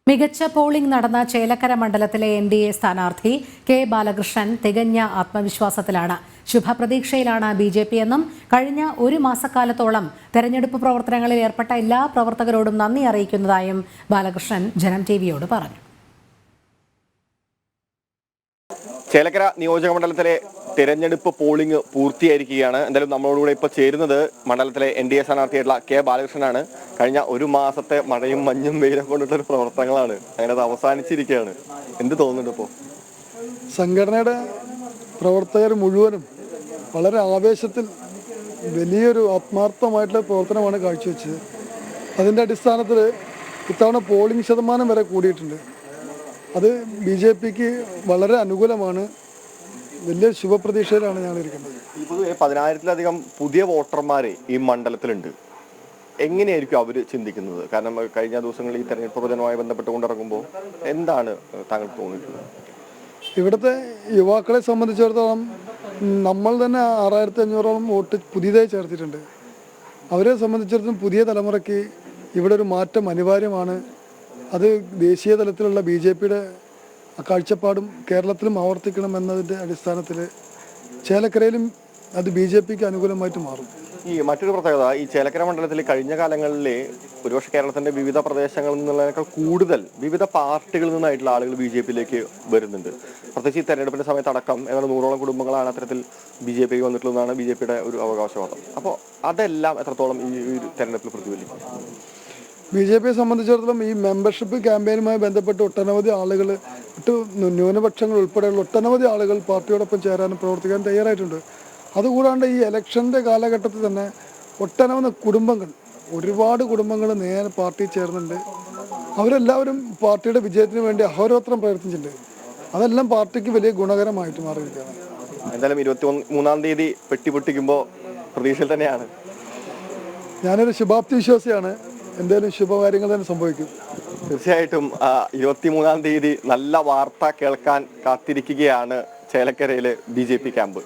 മികച്ച പോളിംഗ് നടന്ന ചേലക്കര മണ്ഡലത്തിലെ NDA സ്ഥാനാർത്ഥി കെ ബാലകൃഷ്ണൻ തികഞ്ഞ ആത്മവിശ്വാസത്തിലാണ്. ശുഭപ്രതീക്ഷയിലാണ് BJP എന്നും കഴിഞ്ഞ ഒരു മാസക്കാലത്തോളം തെരഞ്ഞെടുപ്പ് പ്രവർത്തനങ്ങളിൽ ഏർപ്പെട്ട എല്ലാ പ്രവർത്തകരോടും നന്ദി അറിയിക്കുന്നതായും ബാലകൃഷ്ണൻ ജനം TVയോട് പറഞ്ഞു. ചേലക്കര നിയോജക മണ്ഡലത്തിലെ തെരഞ്ഞെടുപ്പ് പോളിംഗ് പൂർത്തിയായിരിക്കുകയാണ്. എന്തായാലും നമ്മളോടുകൂടെ ഇപ്പോൾ ചേരുന്നത് മണ്ഡലത്തിലെ NDA സ്ഥാനാർത്ഥിയായിട്ടുള്ള കെ ബാലകൃഷ്ണനാണ്. കഴിഞ്ഞ ഒരു മാസത്തെ മഴയും മഞ്ഞും വെയിലും കൊണ്ടിട്ടൊരു പ്രവർത്തനങ്ങളാണ്, അങ്ങനെ അത് അവസാനിച്ചിരിക്കുകയാണ്. എന്ത് തോന്നുന്നുണ്ട് ഇപ്പോൾ? സംഘടനയുടെ പ്രവർത്തകർ മുഴുവനും വളരെ ആവേശത്തിൽ വലിയൊരു ആത്മാർത്ഥമായിട്ടുള്ള പ്രവർത്തനമാണ് കാഴ്ചവെച്ചത്. അതിൻ്റെ അടിസ്ഥാനത്തിൽ ഇത്തവണ പോളിംഗ് ശതമാനം വരെ കൂടിയിട്ടുണ്ട്. അത് BJPക്ക് വളരെ അനുകൂലമാണ്. വലിയ ശുഭപ്രതീക്ഷയിലാണ് ഞങ്ങൾ ഇരിക്കുന്നത്. ഇപ്പോൾ 10,000-ലധികം പുതിയ വോട്ടർമാർ ഈ മണ്ഡലത്തിലുണ്ട്. എങ്ങനെയായിരിക്കും അവർ ചിന്തിക്കുന്നത്? കാരണം കഴിഞ്ഞ ദിവസങ്ങളിൽ ഈ തെരഞ്ഞെടുപ്പ് പ്രവർത്തനവുമായി ബന്ധപ്പെട്ടുകൊണ്ടിറങ്ങുമ്പോൾ എന്താണ് താങ്കൾക്ക് തോന്നിയിട്ടുള്ളത്? ഇവിടുത്തെ യുവാക്കളെ സംബന്ധിച്ചിടത്തോളം നമ്മൾ തന്നെ 6,500ഓളം വോട്ട് പുതിയതായി ചേർത്തിട്ടുണ്ട്. അവരെ സംബന്ധിച്ചിടത്തോളം പുതിയ തലമുറയ്ക്ക് ഇവിടെ ഒരു മാറ്റം അനിവാര്യമാണ്. അത് ദേശീയ തലത്തിലുള്ള BJPയുടെ കാഴ്ചപ്പാടും കേരളത്തിലും ആവർത്തിക്കണം എന്നതിൻ്റെ അടിസ്ഥാനത്തിൽ ചേലക്കരയിലും അത് BJPക്ക് അനുകൂലമായിട്ട് മാറും. ഈ മറ്റൊരു പ്രത്യേകത, ഈ ചേലക്കര മണ്ഡലത്തിൽ കഴിഞ്ഞ കാലങ്ങളിൽ ഒരുപക്ഷെ കേരളത്തിന്റെ വിവിധ പ്രദേശങ്ങളിൽ നിന്നുള്ളതിനേക്കാൾ കൂടുതൽ വിവിധ പാർട്ടികളിൽ നിന്നായിട്ടുള്ള ആളുകൾ BJPയിലേക്ക് വരുന്നുണ്ട്. പ്രത്യേകിച്ച് ഈ തെരഞ്ഞെടുപ്പിന്റെ സമയത്ത് അടക്കം ഏതാണ്ട് 100ഓളം കുടുംബങ്ങളാണ് അത്തരത്തിൽ BJPക്ക് വന്നിട്ടുള്ളതാണ് BJPയുടെ ഒരു അവകാശവാദം. അപ്പോൾ അതെല്ലാം എത്രത്തോളം ഈ തെരഞ്ഞെടുപ്പിൽ പ്രതിഫലിക്കും? BJPയെ സംബന്ധിച്ചിടത്തോളം ഈ മെമ്പർഷിപ്പ് ക്യാമ്പയിനുമായി ബന്ധപ്പെട്ട് ഒട്ടനവധി ആളുകൾ, ന്യൂനപക്ഷങ്ങൾ ഉൾപ്പെടെയുള്ള ഒട്ടനവധി ആളുകൾ പാർട്ടിയോടൊപ്പം ചേരാനും പ്രവർത്തിക്കാൻ തയ്യാറായിട്ടുണ്ട്. അതുകൂടാണ്ട് ഈ ഇലക്ഷൻ്റെ കാലഘട്ടത്തിൽ തന്നെ ഒട്ടനവധി കുടുംബങ്ങൾ, ഒരുപാട് കുടുംബങ്ങൾ നേരെ പാർട്ടിയിൽ ചേർന്നുണ്ട്. അവരെല്ലാവരും പാർട്ടിയുടെ വിജയത്തിന് വേണ്ടി അഹോരാത്രം പ്രവർത്തിച്ചിട്ടുണ്ട്. അതെല്ലാം പാർട്ടിക്ക് വലിയ ഗുണകരമായിട്ട് മാറിയിരിക്കുകയാണ്. എന്തായാലും 23-ാം തീയതി പെട്ടി പൊട്ടിക്കുമ്പോൾ പ്രതീക്ഷയിൽ തന്നെയാണ്. ഞാനൊരു ശുഭാപ്തി വിശ്വാസിയാണ്. എന്തായാലും ശുഭകാര്യങ്ങൾ തന്നെ സംഭവിക്കും. തീർച്ചയായിട്ടും 23-ാം തീയതി നല്ല വാർത്ത കേൾക്കാൻ കാത്തിരിക്കുകയാണ് ചേലക്കരയിലെ BJP ക്യാമ്പ്.